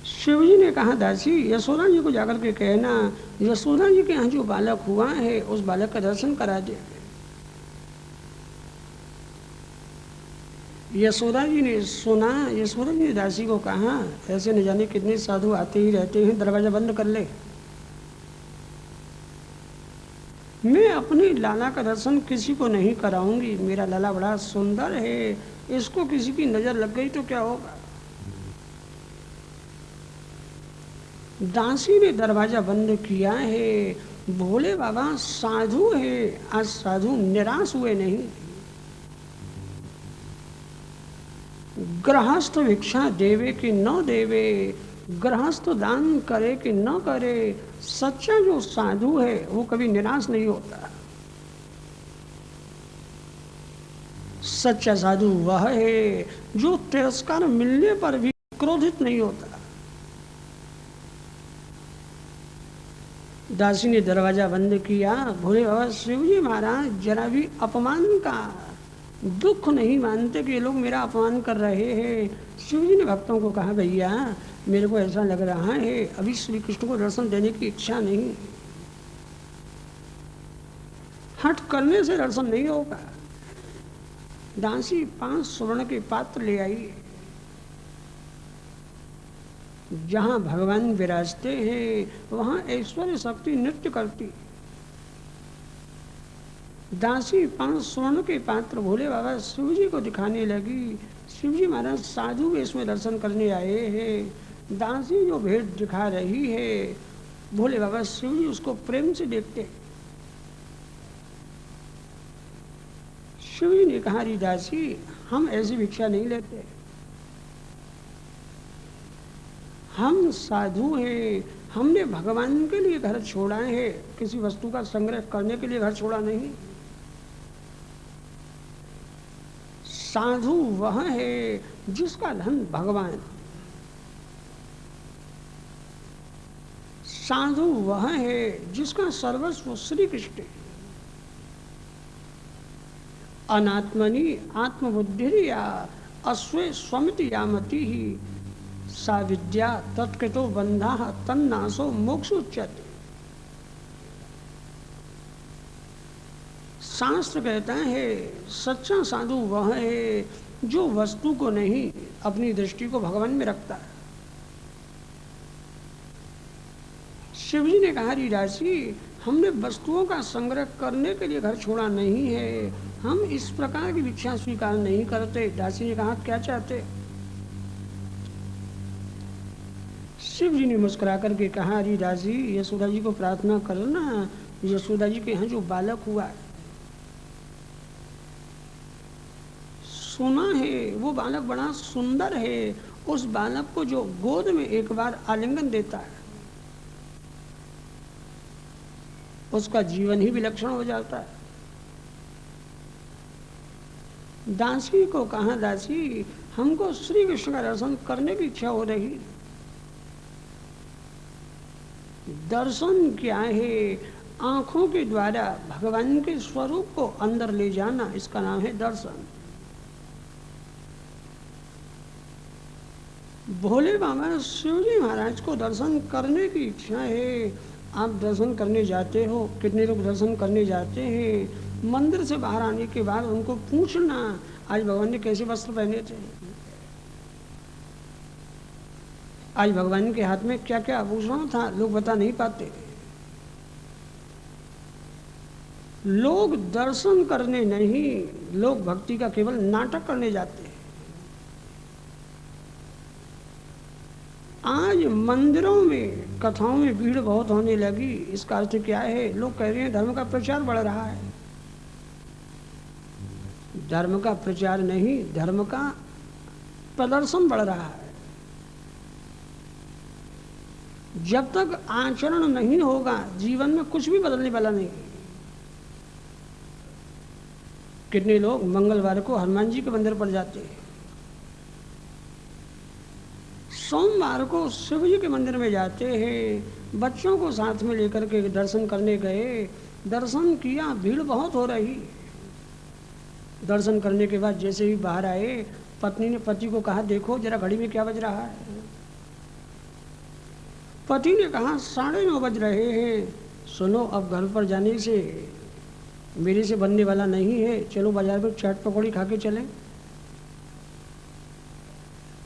शिव जी ने कहा, दासी यशोदा जी को जाकर के कहना, यशोदा जी के यहाँ जो बालक हुआ है उस बालक का दर्शन करा दे। यशोदा जी ने सुना। यशोदा जी ने दासी को कहा, ऐसे न जाने कितने साधु आते ही रहते हैं, दरवाजा बंद कर ले। मैं अपने लाला का दर्शन किसी को नहीं कराऊंगी। मेरा लाला बड़ा सुंदर है, इसको किसी की नज़र लग गई तो क्या होगा। दासी ने दरवाजा बंद किया है। भोले बाबा साधु है, आज साधु निराश हुए नहीं। गृहस्थ भिक्षा देवे कि न देवे, गृहस्थ दान करे कि न करे, सच्चा जो साधु है वो कभी निराश नहीं होता। सच्चा साधु वह है जो तिरस्कार मिलने पर भी क्रोधित नहीं होता। दासी ने दरवाजा बंद किया। भोले बाबा शिव जी महाराज जरा भी अपमान का दुख नहीं मानते कि ये लोग मेरा अपमान कर रहे हैं। शिव जी ने भक्तों को कहा, भैया मेरे को ऐसा लग रहा है अभी श्री कृष्ण को दर्शन देने की इच्छा नहीं, हट करने से दर्शन नहीं होगा। दासी 5 स्वर्ण के पात्र ले आई। जहाँ भगवान विराजते हैं वहाँ ऐश्वर्य शक्ति नृत्य करती। दासी 5 स्वर्ण के पात्र भोले बाबा शिव जी को दिखाने लगी। शिव जी महाराज साधु वेश में दर्शन करने आए हैं। दासी जो भेंट दिखा रही है, भोले बाबा शिव जी उसको प्रेम से देखते। शिव जी ने कहा, री दासी हम ऐसी भिक्षा नहीं लेते, हम साधु हैं, हमने भगवान के लिए घर छोड़ा है, किसी वस्तु का संग्रह करने के लिए घर छोड़ा नहीं। साधु वह है जिसका धन भगवान, साधु वह है जिसका सर्वस्व श्री कृष्ण। अनात्मनि आत्मबुद्धिरिया अस्वे स्वमिति यामति ही, सा विद्या तत्कृतो बंधा तन्नासो मोक्ष उच्यते। शास्त्र कहता है सच्चा साधु वह है जो वस्तु को नहीं अपनी दृष्टि को भगवान में रखता है। शिव जी ने कहा, री राशि हमने वस्तुओं का संग्रह करने के लिए घर छोड़ा नहीं है, हम इस प्रकार की भिक्षा स्वीकार नहीं करते। दासी ने कहा, क्या चाहते। शिव जी ने मुस्कुरा करके कहा, री दासी यशोदा जी को प्रार्थना करना, यशोदा जी के यहाँ जो बालक हुआ है, सुना है वो बालक बड़ा सुंदर है, उस बालक को जो गोद में एक बार आलिंगन देता है उसका जीवन ही विलक्षण हो जाता है। दासी को कहा, दासी हमको श्री कृष्ण का दर्शन करने की इच्छा हो रही। दर्शन क्या है? आंखों के द्वारा भगवान के स्वरूप को अंदर ले जाना, इसका नाम है दर्शन। भोले बाबा शिव जी महाराज को दर्शन करने की इच्छा है। आप दर्शन करने जाते हो, कितने लोग दर्शन करने जाते हैं, मंदिर से बाहर आने के बाद उनको पूछना आज भगवान ने कैसे वस्त्र पहने थे, आज भगवान के हाथ में क्या क्या आभूषण था, लोग बता नहीं पाते। लोग दर्शन करने नहीं, लोग भक्ति का केवल नाटक करने जाते हैं। आज मंदिरों में कथाओं में भीड़ बहुत होने लगी, इसका अर्थ क्या है? लोग कह रहे हैं धर्म का प्रचार बढ़ रहा है। धर्म का प्रचार नहीं, धर्म का प्रदर्शन बढ़ रहा है। जब तक आचरण नहीं होगा जीवन में कुछ भी बदलने वाला नहीं। कितने लोग मंगलवार को हनुमान जी के मंदिर पर जाते हैं, सोमवार को शिव जी के मंदिर में जाते हैं, बच्चों को साथ में लेकर के दर्शन करने गए, दर्शन किया, भीड़ बहुत हो रही। दर्शन करने के बाद जैसे ही बाहर आए, पत्नी ने पति को कहा, देखो जरा घड़ी में क्या बज रहा है। पति ने कहा 9:30 बज रहे हैं, सुनो अब घर पर जाने से मेरे से बनने वाला नहीं है, चलो बाजार में चाट पकौड़ी खा के चलें।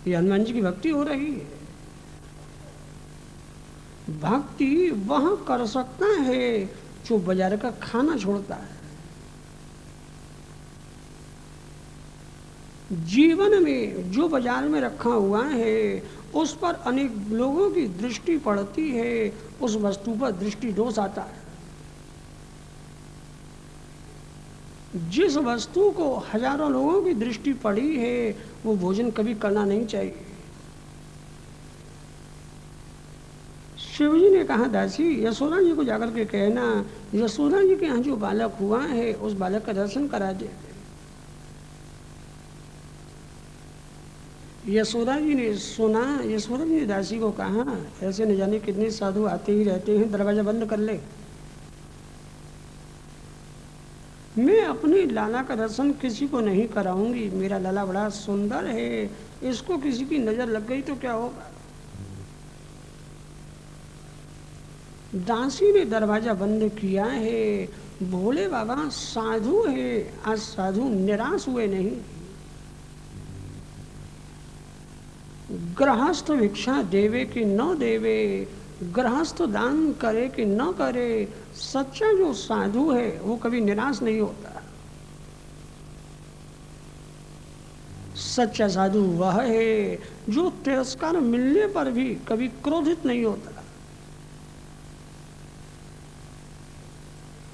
ये हनुमान जी की भक्ति हो रही है। भक्ति वह कर सकता है जो बाजार का खाना छोड़ता है। जीवन में जो बाजार में रखा हुआ है उस पर अनेक लोगों की दृष्टि पड़ती है, उस वस्तु पर दृष्टि दोष आता है। जिस वस्तु को हजारों लोगों की दृष्टि पड़ी है वो भोजन कभी करना नहीं चाहिए। शिव जी ने कहा दासी यशोदा जी को जाकर के कहना यशोदा जी के यहाँ जो बालक हुआ है उस बालक का दर्शन करा दे। यशोदा जी ने सुना। यशोदा जी ने दासी को कहा ऐसे न जाने कितने साधु आते ही रहते हैं, दरवाजा बंद कर ले। मैं अपने लाला का दर्शन किसी को नहीं कराऊंगी। मेरा लाला बड़ा सुंदर है, इसको किसी की नजर लग गई तो क्या होगा। दासी ने दरवाजा बंद किया है। भोले बाबा साधु है, आज साधु निराश हुए नहीं। गृहस्थ भिक्षा देवे कि न देवे, गृहस्थ दान करे कि न करे, सच्चा जो साधु है वो कभी निराश नहीं होता। सच्चा साधु वह है जो तिरस्कार मिलने पर भी कभी क्रोधित नहीं होता।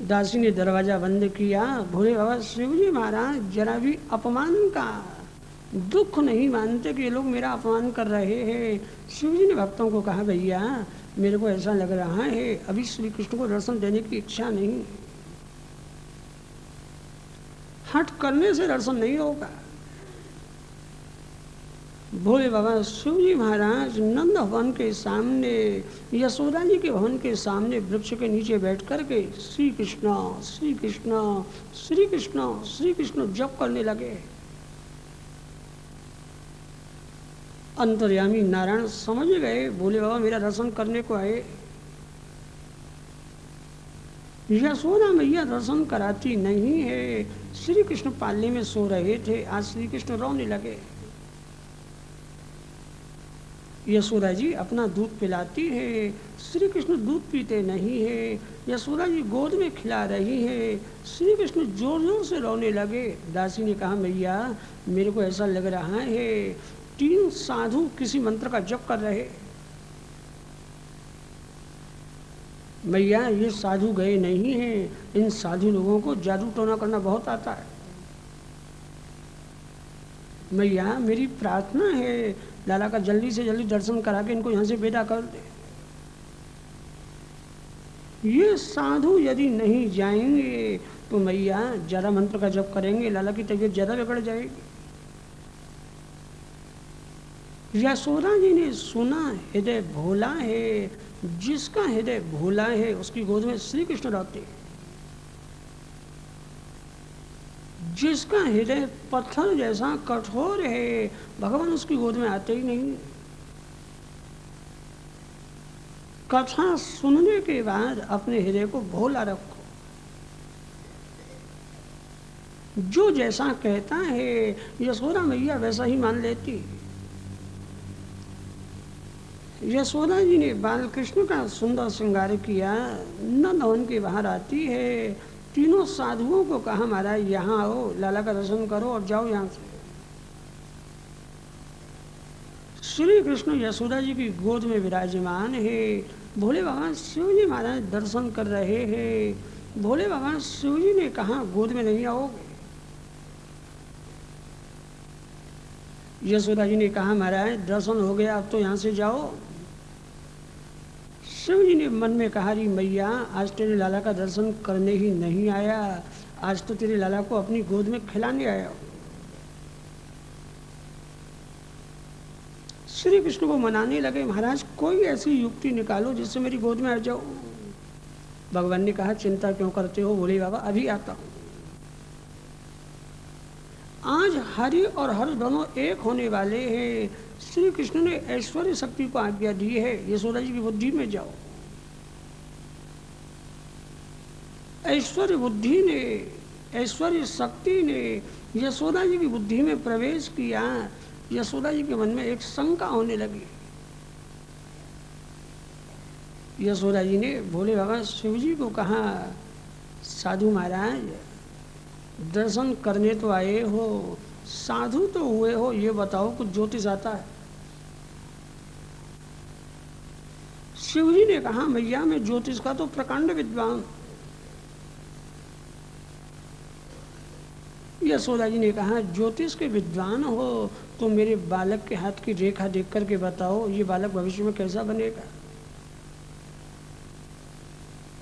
दासी ने दरवाजा बंद किया। भोले बाबा शिव जी महाराज जरा भी अपमान का दुख नहीं मानते कि ये लोग मेरा अपमान कर रहे हैं। शिव जी ने भक्तों को कहा भैया मेरे को ऐसा लग रहा है अभी श्री कृष्ण को दर्शन देने की इच्छा नहीं, हट करने से दर्शन नहीं होगा। भोले बाबा शिव जी महाराज नंद भवन के सामने यशोदा जी के भवन के सामने वृक्ष के नीचे बैठ कर के श्री कृष्ण श्री कृष्ण श्री कृष्ण श्री कृष्ण जप करने लगे। अंतर्यामी नारायण समझ गए भोले बाबा मेरा दर्शन करने को आए। यशोदा मैया दर्शन कराती नहीं है। श्री कृष्ण पालने में सो रहे थे, आज श्री कृष्ण रोने लगे। यशोदा जी अपना दूध पिलाती है, श्री कृष्ण दूध पीते नहीं है। यशोदा जी गोद में खिला रही है, श्री कृष्ण जोर जोर से रोने लगे। दासी ने कहा मैया मेरे को ऐसा लग रहा है 3 साधु किसी मंत्र का जप कर रहे। मैया ये साधु गए नहीं हैं, इन साधु लोगों को जादू टोना करना बहुत आता है। मैया मेरी प्रार्थना है लाला का जल्दी से जल्दी दर्शन करा के इनको यहाँ से विदा कर दे। ये साधु यदि नहीं जाएंगे तो मैया ज्यादा मंत्र का जप करेंगे, लाला की तबीयत ज्यादा बिगड़ जाएगी। यशोदा जी ने सुना हृदय भोला है, जिसका हृदय भोला है उसकी गोद में श्री कृष्ण रहते हैं। जिसका हृदय पत्थर जैसा कठोर है भगवान उसकी गोद में आते ही नहीं। कथा सुनने के बाद अपने हृदय को भोला रखो। जो जैसा कहता है यशोदा मैया वैसा ही मान लेती। यशोदा जी ने बाल कृष्ण का सुंदर श्रृंगार किया। नंद भवन के बाहर आती है, तीनों साधुओं को कहा महाराज यहाँ आओ, लाला का दर्शन करो और जाओ यहाँ से। श्री कृष्ण यशोदा जी की गोद में विराजमान है। भोले बाबा शिव जी महाराज दर्शन कर रहे हैं। भोले बाबा शिव जी ने कहा गोद में नहीं आओगे। यशोदा जी ने कहा महाराज दर्शन हो गया अब तो यहाँ से जाओ। शिव जी ने मन में कहा री मैया आज तेरे लाला का दर्शन करने ही नहीं आया, आज तो तेरे लाला को अपनी गोद में खिलाने आया। श्री कृष्ण को मनाने लगे महाराज कोई ऐसी युक्ति निकालो जिससे मेरी गोद में आ जाओ। भगवान ने कहा चिंता क्यों करते हो भोले बाबा अभी आता हूं। आज हरि और हर दोनों एक होने वाले हैं। श्री कृष्ण ने ऐश्वर्य शक्ति को आज्ञा दी है, यशोदा जी की बुद्धि में जाओ। ऐश्वर्य बुद्धि ने, ऐश्वर्य शक्ति ने यशोदा जी की बुद्धि में प्रवेश किया। यशोदा जी के मन में एक शंका होने लगी। यशोदा जी ने भोले बाबा शिव जी को कहा, साधु महाराज दर्शन करने तो आए हो, साधु तो हुए हो, ये बताओ कुछ ज्योतिष आता है? शिव जी ने कहा, मैया मैं ज्योतिष का तो प्रकांड विद्वान। यशोदा जी ने कहा, ज्योतिष के विद्वान हो तो मेरे बालक के हाथ की रेखा देख करके बताओ, ये बालक भविष्य में कैसा बनेगा।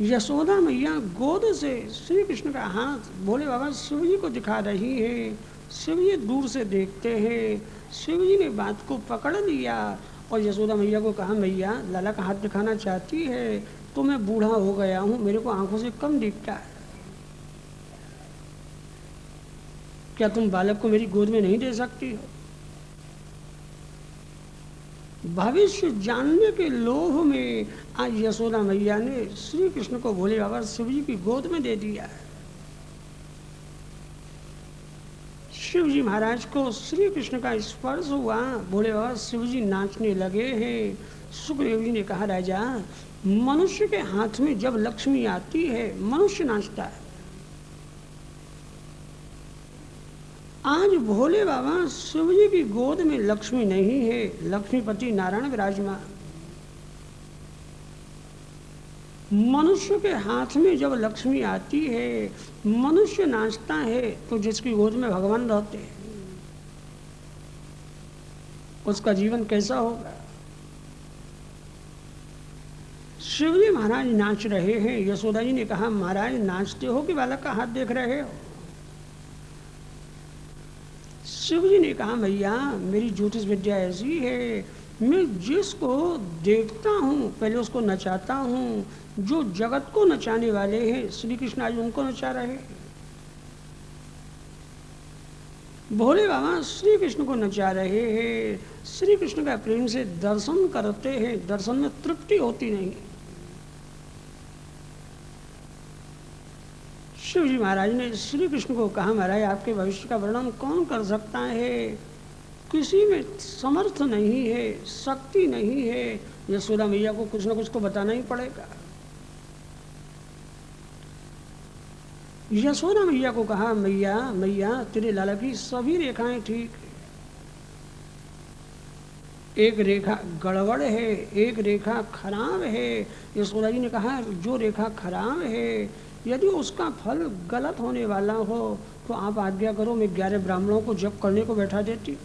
यशोदा मैया गोद से श्री कृष्ण का हाथ भोले बाबा शिव जी को दिखा रही है। शिव जी दूर से देखते हैं। शिव जी ने बात को पकड़ लिया और यशोदा मैया को कहा, मैया लाला का हाथ दिखाना चाहती है तो मैं बूढ़ा हो गया हूँ, मेरे को आंखों से कम दिखता है, क्या तुम बालक को मेरी गोद में नहीं दे सकती हो? भविष्य जानने के लोभ में आज यशोदा मैया ने श्री कृष्ण को भोले बाबा शिव जी की गोद में दे दिया है। शिव जी महाराज को श्री कृष्ण का स्पर्श हुआ, भोले बाबा शिव जी नाचने लगे हैं। सुखदेव जी ने कहा, राजा मनुष्य के हाथ में जब लक्ष्मी आती है मनुष्य नाचता है। आज भोले बाबा शिव जी की गोद में लक्ष्मी नहीं है, लक्ष्मीपति नारायण विराजमान। मनुष्य के हाथ में जब लक्ष्मी आती है मनुष्य नाचता है, तो जिसकी गोद में भगवान रहते हैं उसका जीवन कैसा होगा? शिव जी महाराज नाच रहे हैं। यशोदा जी ने कहा, महाराज नाचते हो कि बालक का हाथ देख रहे हो? शिव जी ने कहा, मैया मेरी ज्योतिष विद्या ऐसी है, मैं जिसको देखता हूँ पहले उसको नचाता हूँ। जो जगत को नचाने वाले हैं श्री कृष्ण आज उनको नचा रहे हैं। भोले बाबा श्री कृष्ण को नचा रहे हैं, श्री कृष्ण का प्रेम से दर्शन करते हैं, दर्शन में तृप्ति होती नहीं। शिव जी महाराज ने श्री कृष्ण को कहा, महाराज आपके भविष्य का वर्णन कौन कर सकता है? किसी में समर्थ नहीं है, शक्ति नहीं है। यशोदा मैया को कुछ ना कुछ तो बताना ही पड़ेगा। यशोदा मैया को कहा, मैया मैया तेरे लाला की सभी रेखाएं ठीक है, एक रेखा गड़बड़ है, एक रेखा खराब है। यशोदा जी ने कहा, जो रेखा खराब है यदि उसका फल गलत होने वाला हो तो आप आज्ञा करो, मैं 11 ब्राह्मणों को जप करने को बैठा देती।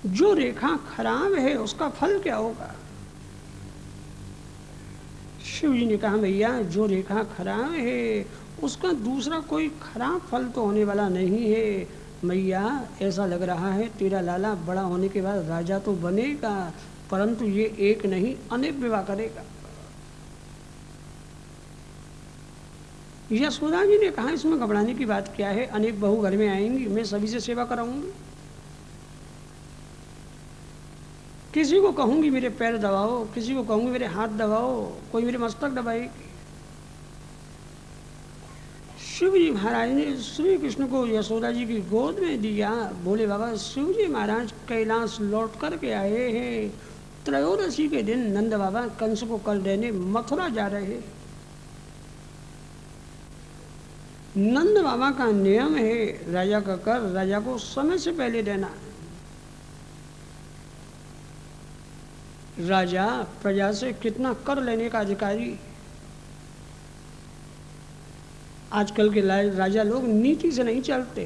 जो रेखा खराब है उसका फल क्या होगा? शिव जी ने कहा, भैया जो रेखा खराब है उसका दूसरा कोई खराब फल तो होने वाला नहीं है। मैया ऐसा लग रहा है तेरा लाला बड़ा होने के बाद राजा तो बनेगा, परंतु ये एक नहीं अनेक विवाह करेगा। यशोदा जी ने कहा, इसमें घबराने की बात क्या है, अनेक बहू घर में आएंगी, मैं सभी से सेवा कराऊंगी। किसी को कहूंगी मेरे पैर दबाओ, किसी को कहूंगी मेरे हाथ दबाओ, कोई मेरे मस्तक दबाएगी। शिव जी महाराज ने श्री कृष्ण को यशोदा जी की गोद में दिया। भोले बाबा शिव जी महाराज कैलाश लौट करके आए हैं। त्रयोदशी के दिन नंद बाबा कंस को कल देने मथुरा जा रहे हैं। नंद बाबा का नियम है, राजा का कर राजा को समय से पहले देना। राजा प्रजा से कितना कर लेने का अधिकारी। आजकल के राजा लोग नीति से नहीं चलते।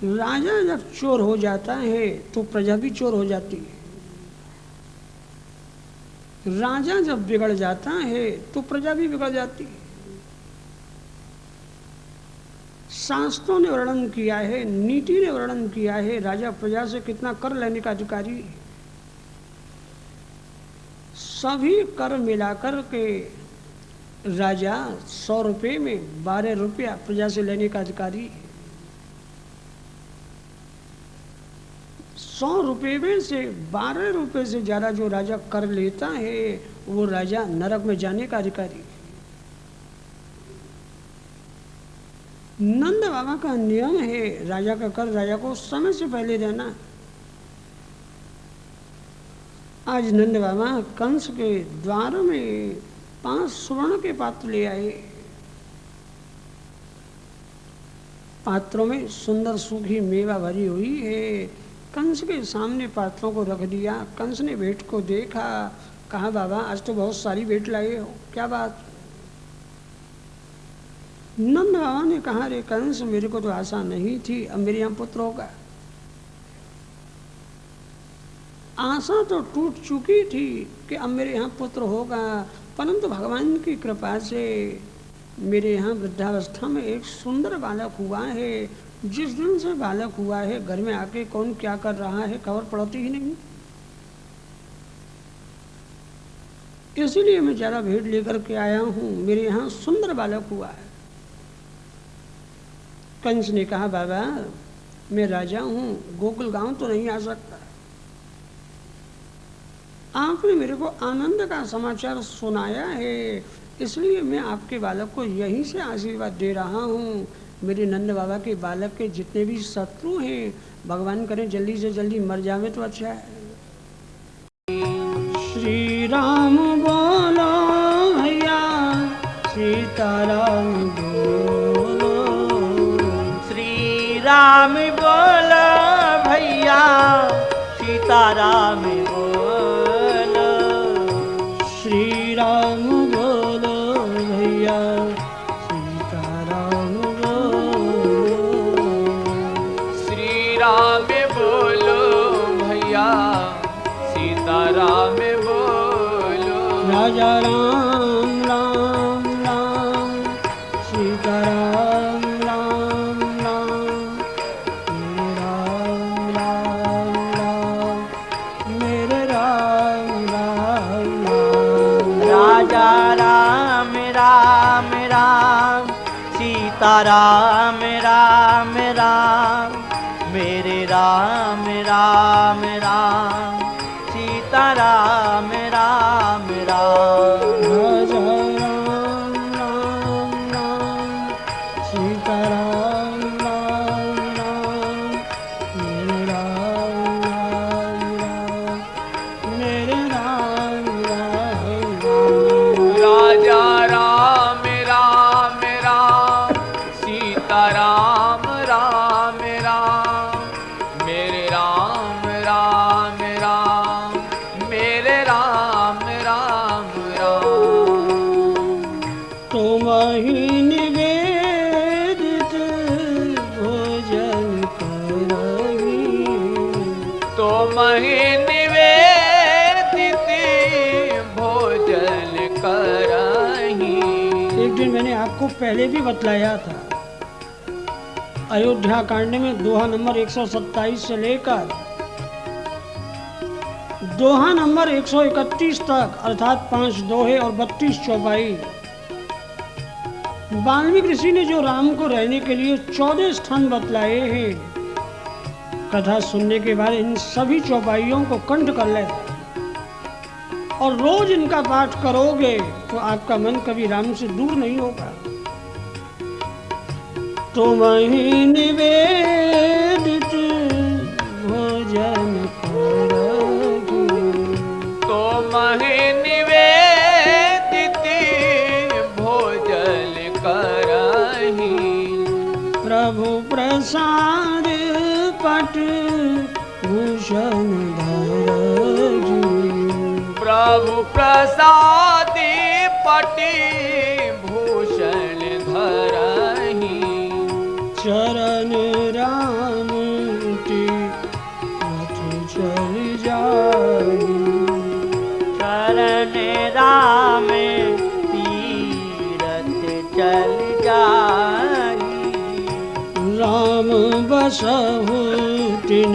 राजा जब चोर हो जाता है तो प्रजा भी चोर हो जाती है। राजा जब बिगड़ जाता है तो प्रजा भी बिगड़ जाती है। शास्त्रों ने वर्णन किया है, नीति ने वर्णन किया है, राजा प्रजा से कितना कर लेने का अधिकारी है। सभी कर मिलाकर के राजा 100 रुपये में 12 रुपया प्रजा से लेने का अधिकारी है। 100 रुपये में से 12 रुपये से ज़्यादा जो राजा कर लेता है वो राजा नरक में जाने का अधिकारी। नंद बाबा का नियम है राजा का कर राजा को समय से पहले देना। आज नंद बाबा कंस के द्वार में 5 स्वर्ण के पात्र ले आए। पात्रों में सुंदर सूखी मेवा भरी हुई है। कंस के सामने पात्रों को रख दिया। कंस ने भेंट को देखा, कहा बाबा आज तो बहुत सारी भेंट लाए हो, क्या बात? नंद बाबा ने कहा रे कंस, मेरे को तो आशा नहीं थी, अब मेरे यहाँ पुत्र होगा। आशा तो टूट चुकी थी कि अब मेरे यहाँ पुत्र होगा, परंतु भगवान की कृपा से मेरे यहाँ वृद्धावस्था में एक सुंदर बालक हुआ है। जिस दिन से बालक हुआ है घर में आके कौन क्या कर रहा है खबर पड़ती ही नहीं। इसीलिए मैं ज़्यादा भेंट लेकर के आया हूँ, मेरे यहाँ सुंदर बालक हुआ है। कंस ने कहा बाबा मैं राजा हूँ, गोकुल गांव तो नहीं आ सकता। आपने मेरे को आनंद का समाचार सुनाया है, इसलिए मैं आपके बालक को यहीं से आशीर्वाद दे रहा हूँ। मेरे नंद बाबा के बालक के जितने भी शत्रु हैं भगवान करें जल्दी से जल्दी मर जावे तो अच्छा है। श्री राम बोलो भैया, सीताराम बोलो। श्री राम बोलो भैया, सीताराम बोलो। श्री राम बोलो भैया, सीताराम बोलो। श्री राम बोलो भैया, सीताराम बोलो। राजा राम राम राम, सीताराम राम राम, राम राम राम, मेरे राम राम राम। राजा राम राम राम, सीताराम राम राम, मेरे राम राम राम, सीताराम राम राम। राजा राम राम राम, सीताराम राम राम, मेरे राम राम राम, मेरे राम राम राम। राजा राम राम राम, सीता राम राम राम, मेरे राम राम राम, मेरे राम राम राम। तुम ही निवेदित भोजन करही, तो मही निवेदित भोजन करही। एक दिन मैंने आपको पहले भी बतलाया था, अयोध्या कांड में दोहा नंबर 127 से लेकर दोहा नंबर 131 तक अर्थात 5 दोहे और 32 चौपाई, वाल्मीकि ऋषि ने जो राम को रहने के लिए 14 स्थान बतलाए हैं, कथा सुनने के बाद इन सभी चौपाइयों को कंठ कर ले और रोज इनका पाठ करोगे तो आपका मन कभी राम से दूर नहीं होगा। तुम ही निवेदित भोजन करही, तो मही निवेदित भोजन करही। प्रभु प्रसाद पट भूषण धरही, प्रभु प्रसादी पटी भूषण धरही। चरण राम की पथ चल जाही, शरण राम तीरथ चल जाई। राम बसहु तिन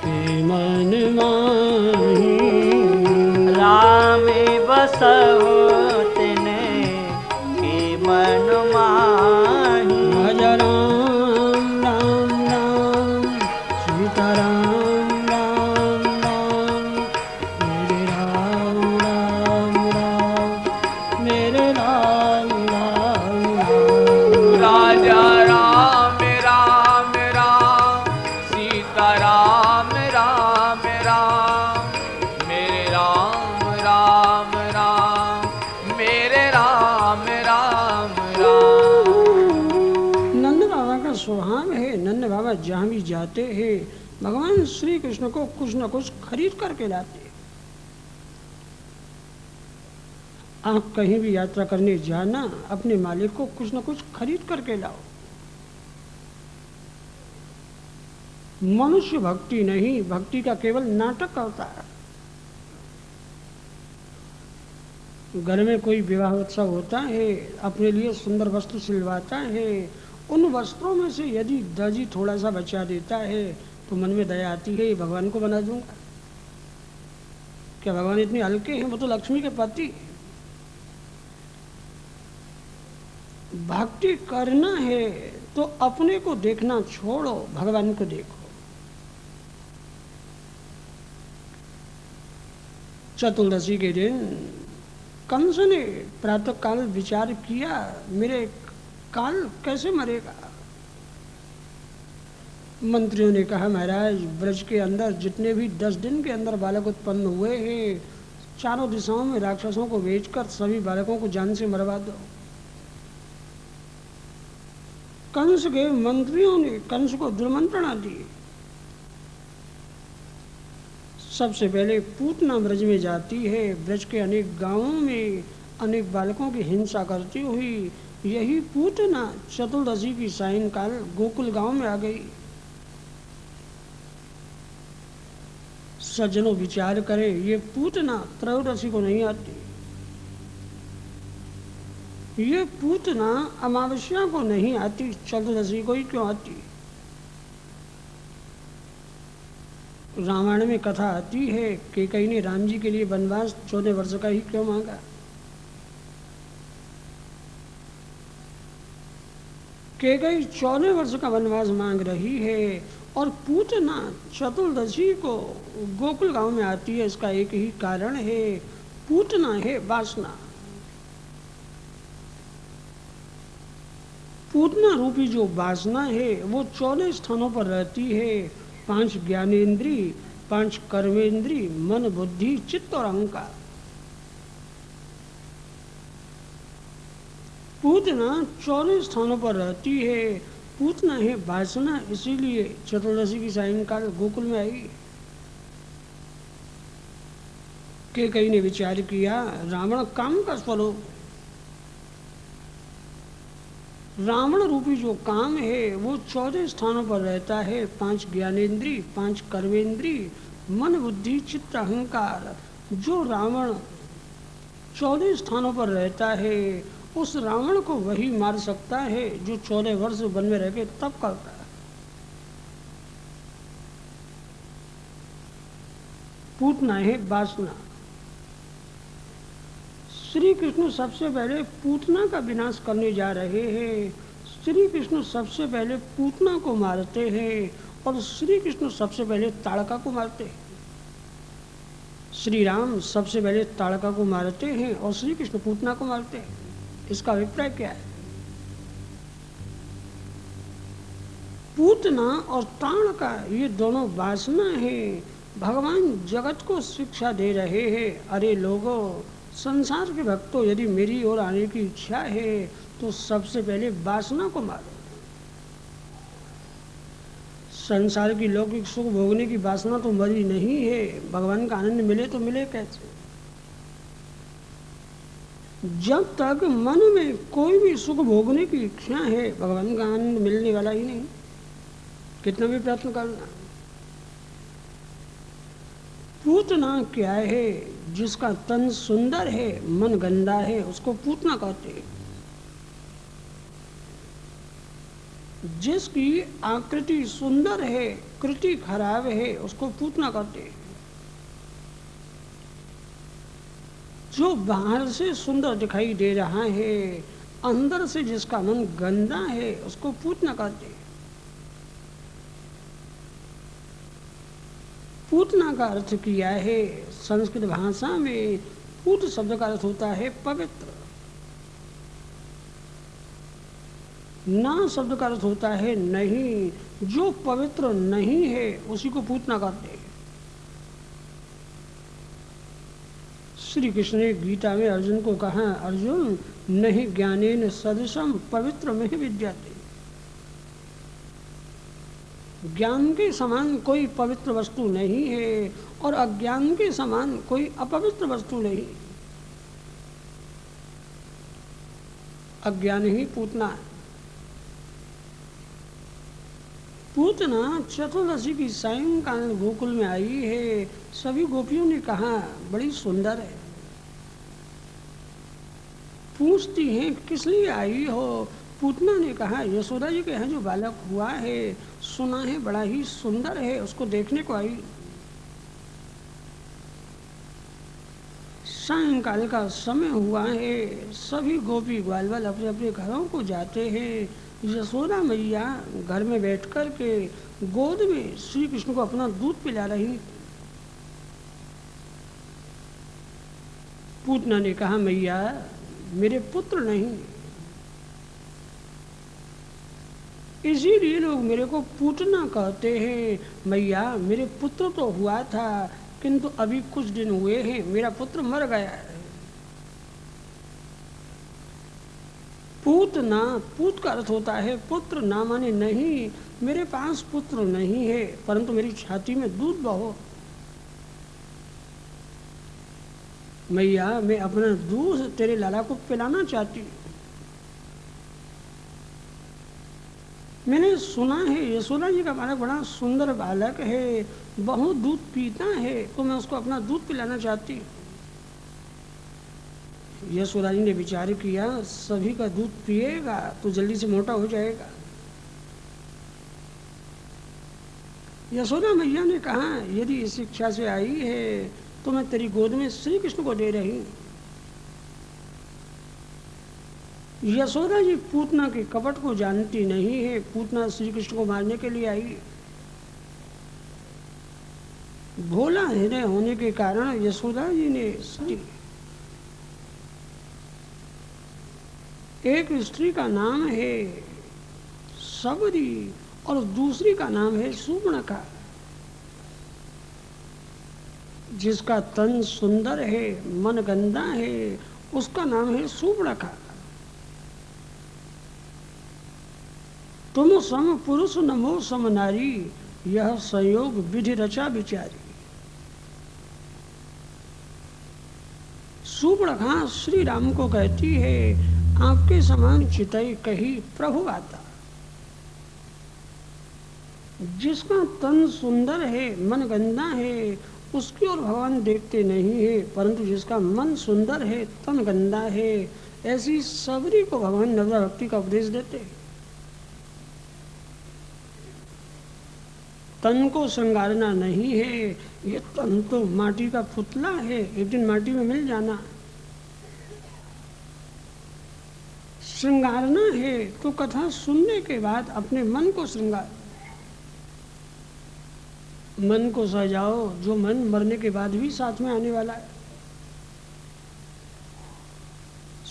के मन माही, राम बसहु तिने के मन माही। राजा राम राम राम, सीताराम का राम राम राम, मेरे राम राम राम, मेरे राम राम राम। नंद बाबा का स्वभाव है, नंद बाबा जहाँ भी जाते हैं भगवान श्री कृष्ण को कुछ न कुछ खरीद करके लाते। आप कहीं भी यात्रा करने जाना, अपने मालिक को कुछ न कुछ खरीद करके लाओ। मनुष्य भक्ति नहीं, भक्ति का केवल नाटक करता है। घर में कोई विवाह उत्सव होता है, अपने लिए सुंदर वस्त्र सिलवाता है, उन वस्त्रों में से यदि दर्जी थोड़ा सा बचा देता है तो मन में दया आती है, भगवान को बना दूंगा। क्या भगवान इतने हल्के हैं? वो तो लक्ष्मी के पति। भक्ति करना है तो अपने को देखना छोड़ो, भगवान को देखो। चतुर्दशी के दिन कंस ने प्रातः काल विचार किया, मेरे काल कैसे मरेगा। मंत्रियों ने कहा, महाराज ब्रज के अंदर जितने भी 10 दिन के अंदर बालक उत्पन्न हुए हैं, चारों दिशाओं में राक्षसों को भेजकर सभी बालकों को जान से मरवा दो। कंस के मंत्रियों ने कंस को दुर्मंत्रणा दी। सबसे पहले पूतना ब्रज में जाती है, ब्रज के अनेक गांवों में अनेक बालकों की हिंसा करती हुई यही पूतना चतुर्दशी की सायंकाल गोकुल गांव में आ गई। सज्जनों विचार करें, ये पूतना त्रयोदशी को नहीं आती, ये पूतना अमावस्या को नहीं आती, चतुर्दशी को ही क्यों आती। रामायण में कथा आती है कि कैकेयी ने राम जी के लिए वनवास 14 वर्ष का ही क्यों मांगा। कैकेयी 14 वर्ष का वनवास मांग रही है और पूतना चतुर्दशी को गोकुल गांव में आती है। इसका एक ही कारण है, पूतना है वासना। पूतना रूपी जो वासना है वो 14 स्थानों पर रहती है। 5 ज्ञानेंद्री, 5 कर्मेंद्री, मन बुद्धि चित्त और अहंकार। पूतना 14 स्थानों पर रहती है। पूतना है वासना, इसीलिए चतुर्दशी की सायंकाल गोकुल में आई। कैकेयी ने विचार किया, रावण काम का स्वरूप, रावण रूपी जो काम है वो 14 स्थानों पर रहता है। 5 ज्ञानेंद्री, 5 कर्मेंद्री, मन बुद्धि चित्त अहंकार। जो रावण 14 स्थानों पर रहता है उस रावण को वही मार सकता है जो 14 वर्ष वन में रह के तप करता है। पूतना है वासना। श्री कृष्ण सबसे पहले पूतना का विनाश करने जा रहे हैं। श्री कृष्ण सबसे पहले पूतना को मारते हैं और श्री कृष्ण सबसे पहले ताड़का को मारते हैं। श्री राम सबसे पहले ताड़का को मारते हैं और श्री कृष्ण पूतना को मारते हैं। इसका अभिप्राय क्या है? पूतना और ताड़का ये दोनों वासना है। भगवान जगत को शिक्षा दे रहे हैं, अरे लोगों, संसार के भक्तों, यदि मेरी ओर आने की इच्छा है तो सबसे पहले वासना को मारो। संसार की लौकिक सुख भोगने की वासना तो मरी नहीं है। भगवान का आनंद मिले तो मिले कैसे? जब तक मन में कोई भी सुख भोगने की इच्छा है भगवान का आनंद मिलने वाला ही नहीं, कितना भी प्रयत्न करना। पूतना क्या है? जिसका तन सुंदर है मन गंदा है उसको पूतना कहते हैं। जिसकी आकृति सुंदर है कृति खराब है उसको पूतना कहते हैं। जो बाहर से सुंदर दिखाई दे रहा है अंदर से जिसका मन गंदा है उसको पूतना कहते हैं। पूतना का अर्थ किया है संस्कृत भाषा में पूत शब्द का अर्थ होता है पवित्र। ना शब्द का अर्थ होता है नहीं, जो पवित्र नहीं है उसी को पूतना कहते हैं। श्री कृष्ण ने गीता में अर्जुन को कहा, अर्जुन नहीं ज्ञानेन सदृशम पवित्र में विद्यते, ज्ञान के समान कोई पवित्र वस्तु नहीं है और अज्ञान के समान कोई अपवित्र वस्तु नहीं। अज्ञान ही पूतना है। पूतना चतुर्दशी की सायंकाल गोकुल में आई है। सभी गोपियों ने कहा बड़ी सुंदर है। पूछती हैं किस लिए आई हो? पूतना ने कहा यशोदा जी के यहाँ जो बालक हुआ है सुना है बड़ा ही सुंदर है, उसको देखने को आई। सायंकाल का समय हुआ है, सभी गोपी ग्वाल वाल अपने अपने घरों को जाते हैं। यशोदा मैया घर में बैठ कर के गोद में श्री कृष्ण को अपना दूध पिला रही। पूतना ने कहा मैया मेरे पुत्र नहीं, इसीलिए लोग मेरे को पूतना कहते हैं। मैया मेरे पुत्र तो हुआ था किंतु अभी कुछ दिन हुए हैं मेरा पुत्र मर गया है। पूतना, पूत का अर्थ होता है पुत्र, ना माने नहीं, मेरे पास पुत्र नहीं है परंतु मेरी छाती में दूध बहो। मैया मैं अपना दूध तेरे लाला को पिलाना चाहती हूँ। मैंने सुना है यशोदा जी का बालक बड़ा सुंदर बालक है, बहुत दूध पीता है, तो मैं उसको अपना दूध पिलाना चाहती हूँ। यशोदा जी ने विचार किया सभी का दूध पिएगा तो जल्दी से मोटा हो जाएगा। यशोदा मैया ने कहा यदि इस इच्छा से आई है तो मैं तेरी गोद में श्री कृष्ण को दे रही हूँ। यशोदा जी पूतना के कपट को जानती नहीं है। पूतना श्री कृष्ण को मारने के लिए आई। भोला हृदय होने के कारण यशोदा जी ने एक स्त्री का नाम है सबरी और दूसरी का नाम है सुवर्णका। जिसका तन सुंदर है मन गंदा है उसका नाम है सुवर्णका। तुम सम पुरुष नमो सम नारी, यह संयोग विधि रचा विचारी। सुवर्णका श्री राम को कहती है आपके समान चितई कही प्रभु आता। जिसका तन सुंदर है मन गंदा है उसकी ओर भगवान देखते नहीं है, परंतु जिसका मन सुंदर है तन गंदा है ऐसी सबरी को भगवान नवरा भक्ति का उपदेश देते हैं। तन को श्रृंगारना नहीं है, ये तन तो माटी का पुतला है, एक दिन माटी में मिल जाना। श्रृंगारना है तो कथा सुनने के बाद अपने मन को श्रृंगार, मन को सजाओ जो मन मरने के बाद भी साथ में आने वाला है।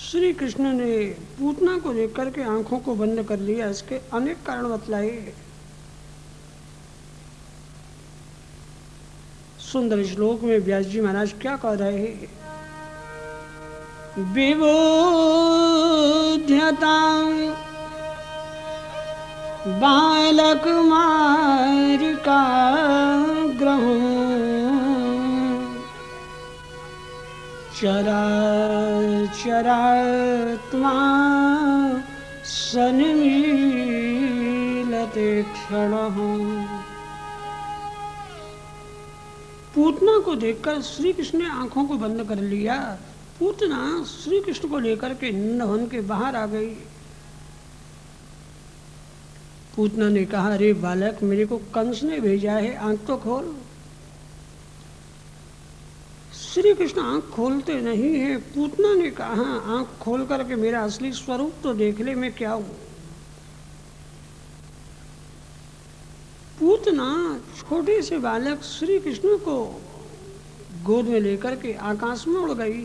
श्री कृष्ण ने पूतना को लेकर के आंखों को बंद कर लिया। इसके अनेक कारण बतलाए। सुंदर श्लोक में व्यास जी महाराज क्या कह रहे हैं? विबोध्यता बालक मारिका ग्रहं चराचरात्मा सन्मीलते क्षणः। पूतना को देखकर श्री कृष्ण ने आंखों को बंद कर लिया। पूतना श्री कृष्ण को लेकर के नवन के बाहर आ गई। पूतना ने कहा अरे बालक मेरे को कंस ने भेजा है, आंख तो खोल। श्री कृष्ण आंख खोलते नहीं है। पूतना ने कहा आंख खोल करके मेरा असली स्वरूप तो देख ले, मैं क्या हूं। पूतना छोटे से बालक श्री कृष्ण को गोद में लेकर के आकाश में उड़ गई।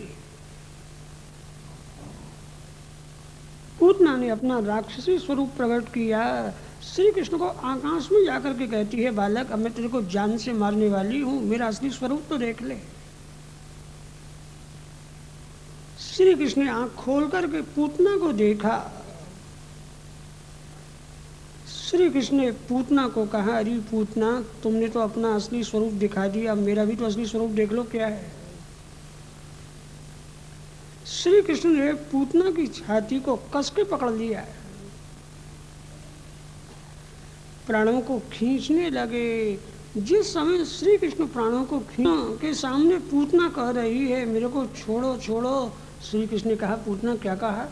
पूतना ने अपना राक्षसी स्वरूप प्रकट किया। श्री कृष्ण को आकाश में जाकर के कहती है, बालक अब मैं तेरे को जान से मारने वाली हूँ, मेरा असली स्वरूप तो देख ले। श्री कृष्ण ने आंख खोल करके पूतना को देखा। श्री कृष्ण ने पूतना को कहा, अरे पूतना, तुमने तो अपना असली स्वरूप दिखा दिया, अब मेरा भी तो असली स्वरूप देख लो क्या है। श्री कृष्ण ने पूतना की छाती को कस के पकड़ लिया, प्राणों को खींचने लगे। जिस समय श्री कृष्ण प्राणों को खींच के सामने पूतना कह रही है, मेरे को छोड़ो छोड़ो, श्री कृष्ण ने कहा, पूतना क्या कहा?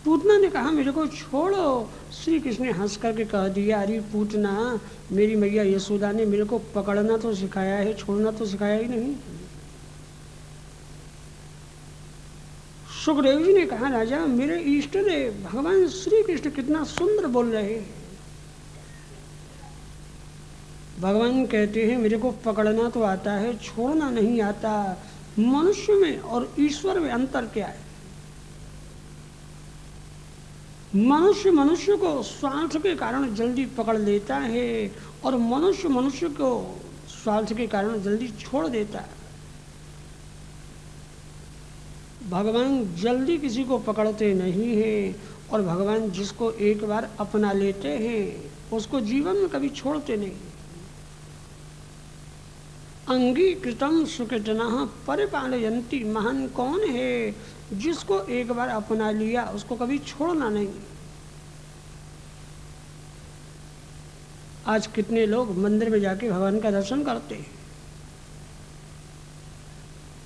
पूतना ने कहा, मेरे को छोड़ो। श्री कृष्ण ने हंस करके कह दिया, अरे पूतना, मेरी मैया यशोदा ने मेरे को पकड़ना तो सिखाया है, छोड़ना तो सिखाया ही नहीं। सुखदेव जी ने कहा, राजा मेरे इष्ट देव भगवान श्री कृष्ण कितना सुंदर बोल रहे हैं। भगवान कहते हैं, मेरे को पकड़ना तो आता है, छोड़ना नहीं आता। मनुष्य में और ईश्वर में अंतर क्या है? मनुष्य को स्वार्थ के कारण जल्दी पकड़ लेता है और मनुष्य को स्वार्थ के कारण जल्दी छोड़ देता है। भगवान जल्दी किसी को पकड़ते नहीं हैं और भगवान जिसको एक बार अपना लेते हैं उसको जीवन में कभी छोड़ते नहीं। अंगीकृतम सुकृतनः परिपालयन्ति, महान कौन है? जिसको एक बार अपना लिया उसको कभी छोड़ना नहीं। आज कितने लोग मंदिर में जाके भगवान का दर्शन करते हैं,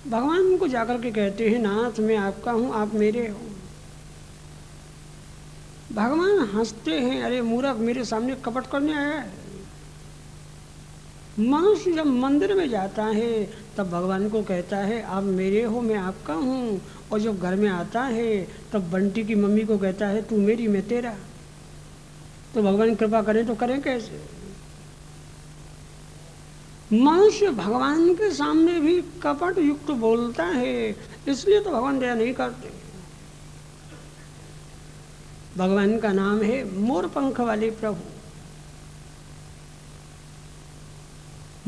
भगवान को जाकर के कहते हैं, नाथ मैं आपका हूं, आप मेरे हो। भगवान हंसते हैं, अरे मूर्ख, मेरे सामने कपट करने आया है। मनुष्य जब मंदिर में जाता है तब भगवान को कहता है, आप मेरे हो, मैं आपका हूँ, और जब घर में आता है तब बंटी की मम्मी को कहता है, तू मेरी मैं तेरा। तो भगवान कृपा करें तो करें कैसे? मनुष्य भगवान के सामने भी कपट युक्त बोलता है, इसलिए तो भगवान दया नहीं करते। भगवान का नाम है मोर पंख वाले प्रभु।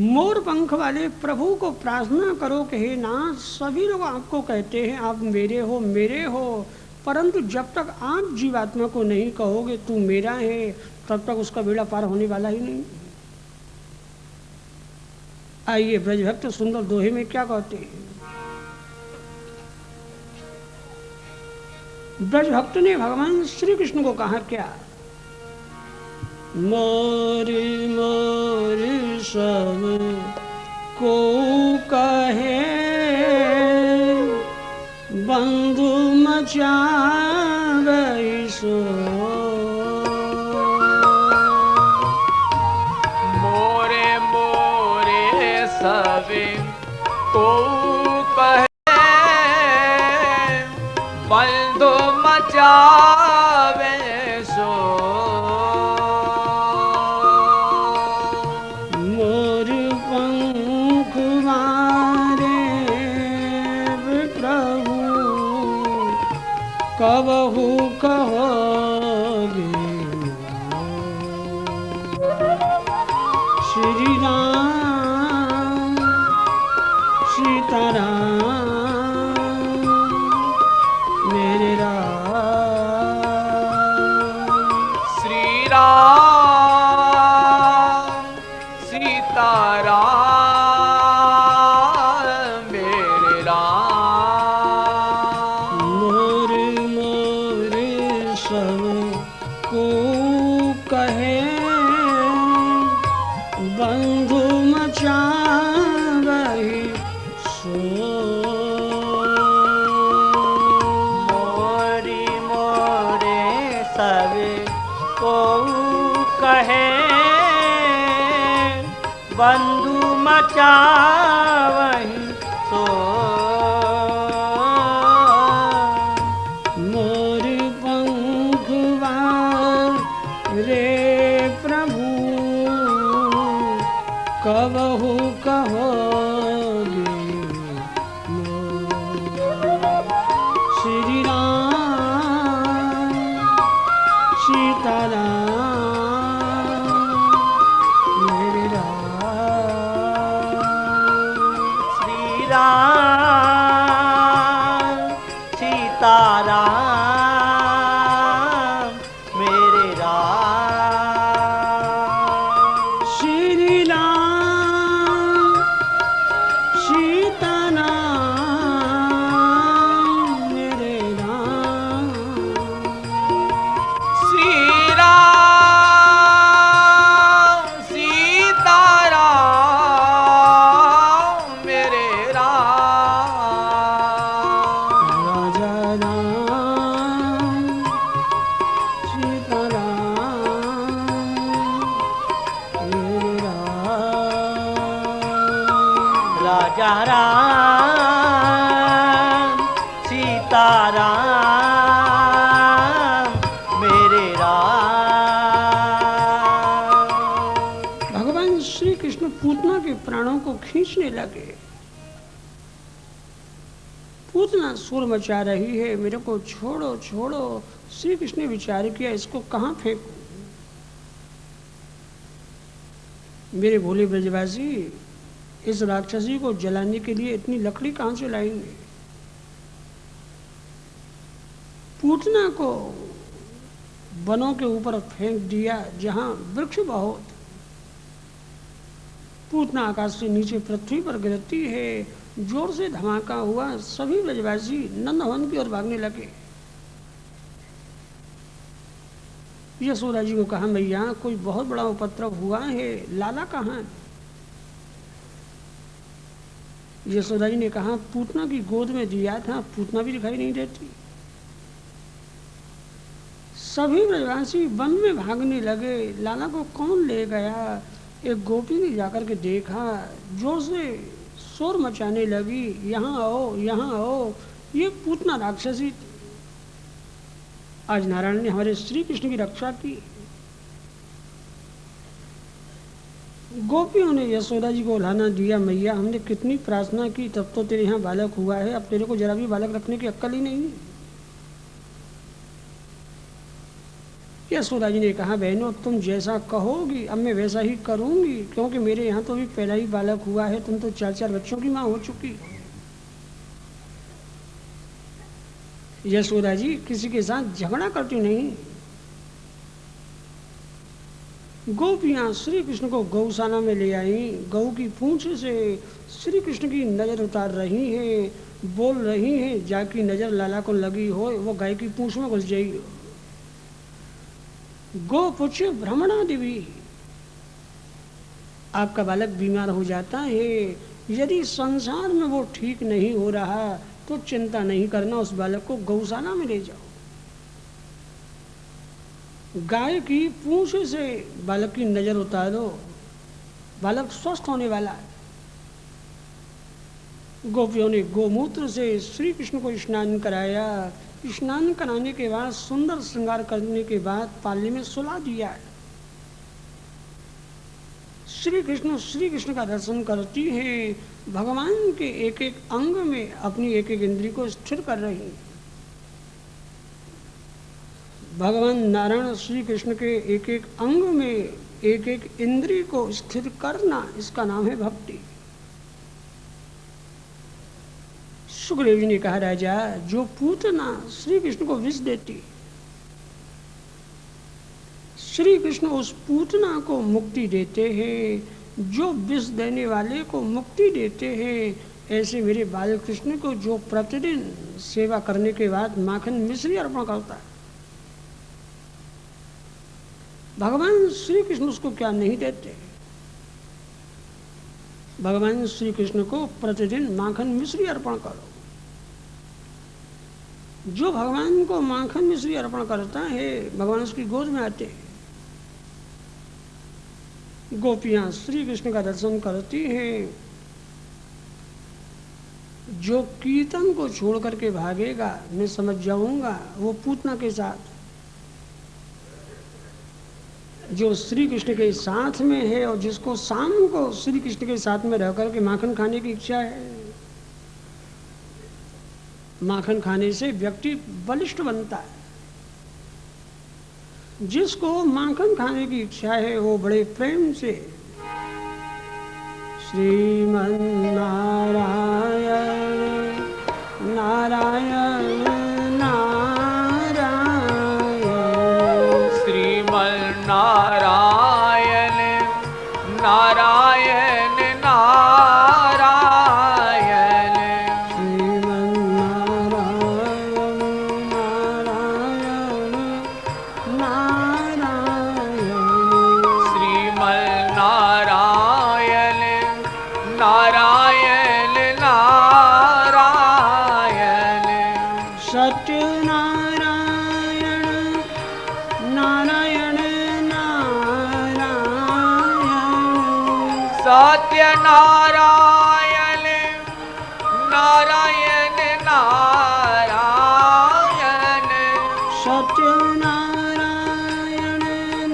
मोर पंख वाले प्रभु को प्रार्थना करो कि हे नाथ, सभी लोग आपको कहते हैं आप मेरे हो मेरे हो, परंतु जब तक आप जीवात्मा को नहीं कहोगे तू मेरा है, तब तक उसका बेड़ा पार होने वाला ही नहीं। आइए ब्रजभक्त सुंदर दोहे में क्या कहते हैं। ब्रजभक्त ने भगवान श्री कृष्ण को कहा क्या, मोरी मोरी सब को कहे, बंधु मचावे सो। मोरे मोरे सब को कहे, बंधु मचावे सो। कबहू कहोगे श्री राम सीताराम मेरे राम। श्री राम सीताराम मेरे राम। मोर मोर सब को कहे, बंधु मचावहि सो। मोरी मोरे सब को कहे, बंधु मचावहि सो। मोर पंखुआ रे प्रभु, कबहू कहोगे मोर श्री राम सीताराम मेरे राम। श्री राम सीताराम मेरे राम। श्री राम सीताराम मेरे राम। राजा राम सीताराम मेरे राम। राजा राम सीताराम मेरे राम। भगवान श्री कृष्ण पूतना के प्राणों को खींचने लगे। पूतना सुर मचा रही है, मेरे को छोड़ो छोड़ो। श्री कृष्ण ने विचार किया, इसको कहाँ फेंकूं? मेरे भोले ब्रजवासी इस राक्षसी को जलाने के लिए इतनी लकड़ी कहाँ से लाएंगे? पूतना को वनों के ऊपर फेंक दिया जहां वृक्ष बहुत। पूतना आकाश से नीचे पृथ्वी पर गिरती है। जोर से धमाका हुआ, सभी ब्रजवासी नंदवन की ओर भागने लगे। यशोदा जी को कहा, मैया कोई बहुत बड़ा उपद्रव हुआ है, लाला कहाँ है? यशोदा जी ने कहा, पूतना की गोद में दिया था, पूतना भी दिखाई नहीं देती। सभी ब्रजवासी वन में भागने लगे। लाला को कौन ले गया? एक गोपी ने जाकर के देखा, जोर से शोर मचाने लगी, यहाँ आओ यहाँ आओ। ये पूतना राक्षसी थी। आज नारायण ने हमारे श्री कृष्ण की रक्षा की। गोपियों ने यशोदा जी को उल्हाना दिया, मैया हमने कितनी प्रार्थना की तब तो तेरे यहाँ बालक हुआ है, अब तेरे को जरा भी बालक रखने की अक्ल ही नहीं है। यशोदा जी ने कहा, बहनों तुम जैसा कहोगी अब मैं वैसा ही करूंगी, क्योंकि मेरे यहाँ तो अभी पहला ही बालक हुआ है, तुम तो 4-4 बच्चों की माँ हो चुकी। यशोदा जी किसी के साथ झगड़ा करती नहीं। गोपियां श्री कृष्ण को गौशाला में ले आई। गौ की पूंछ से श्री कृष्ण की नजर उतार रही हैं, बोल रही हैं, जाकी नजर लाला को लगी हो वो गाय की पूंछ में घुस जाएगी। गो पूछे, भ्रमणा देवी आपका बालक बीमार हो जाता है, यदि संसार में वो ठीक नहीं हो रहा तो चिंता नहीं करना, उस बालक को गौशाला में ले जाओ। गाय की पूंछ से बालक की नजर उतारो, बालक स्वस्थ होने वाला है। गोपियों ने गोमूत्र से श्री कृष्ण को स्नान कराया। स्नान कराने के बाद सुंदर श्रृंगार करने के बाद पालने में सुला दिया है। श्री कृष्ण का दर्शन करती है, भगवान के एक एक अंग में अपनी एक एक इंद्री को स्थिर कर रही है। भगवान नारायण श्री कृष्ण के एक एक अंग में एक एक इंद्री को स्थिर करना, इसका नाम है भक्ति। सुखदेव जी ने कहा, राजा जो पूतना श्री कृष्ण को विष देती, श्री कृष्ण उस पूतना को मुक्ति देते हैं। जो विष देने वाले को मुक्ति देते हैं, ऐसे मेरे बाल कृष्ण को जो प्रतिदिन सेवा करने के बाद माखन मिश्री अर्पण करता है, भगवान श्री कृष्ण उसको क्या नहीं देते? भगवान श्री कृष्ण को प्रतिदिन माखन मिश्री अर्पण करो। जो भगवान को माखन मिश्री अर्पण करता है, भगवान उसकी गोद में आते हैं। गोपियां श्री कृष्ण का दर्शन करती हैं। जो कीर्तन को छोड़ करके भागेगा, मैं समझ जाऊंगा वो पूतना के साथ। जो श्री कृष्ण के साथ में है और जिसको शाम को श्री कृष्ण के साथ में रह करके माखन खाने की इच्छा है, माखन खाने से व्यक्ति बलिष्ठ बनता है। जिसको माखन खाने की इच्छा है वो बड़े प्रेम से श्रीमन नारायण नारायण सत्य नारायण नारायण नारायण सत्यनारायण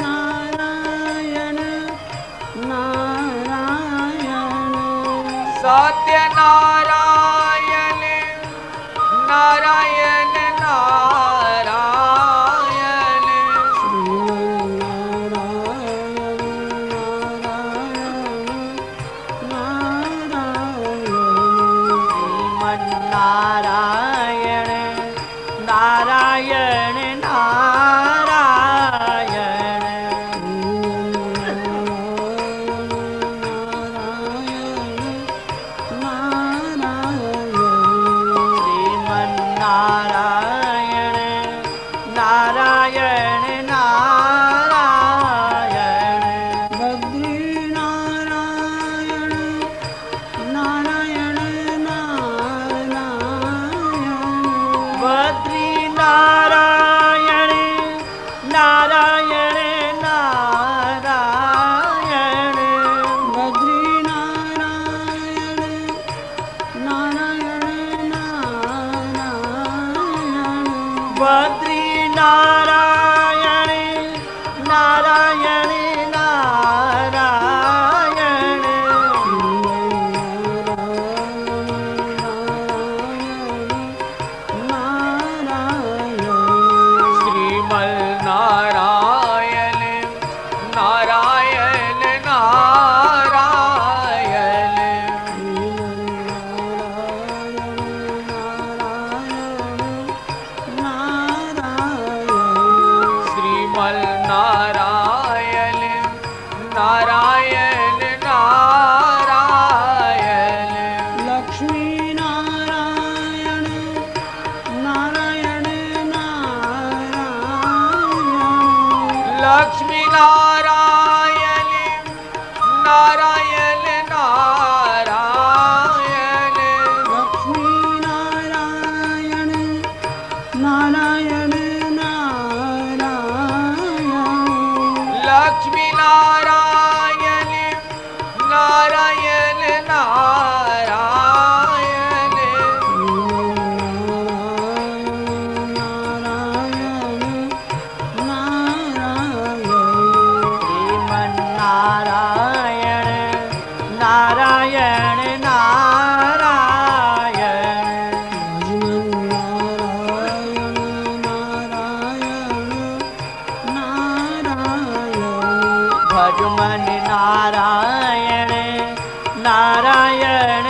नारायण नारायण सत्य नारायण नारायण नारायण नारायण नारायण नारायण श्रीमन्नारायण नारायण नारायण बद्री नारायण नारायण नारायण बद्री नारायण नारायण नारायण बद्री नारायण नारायण नारायण बद्री नारायण नारायण नारायण श्रीमन्नारायण नारायण नारायण श्रीमन्नारायण नारायण नारायण लक्ष्मी नारायण नारायण नारायण लक्ष्मी नारायण नारायण नारायण लक्ष्मी नारायण नारायण नारायण लक्ष्मी नारायण नारायण नारायण श्रीमन्नारायण नारायण नारायण भजमन नारायण नारायण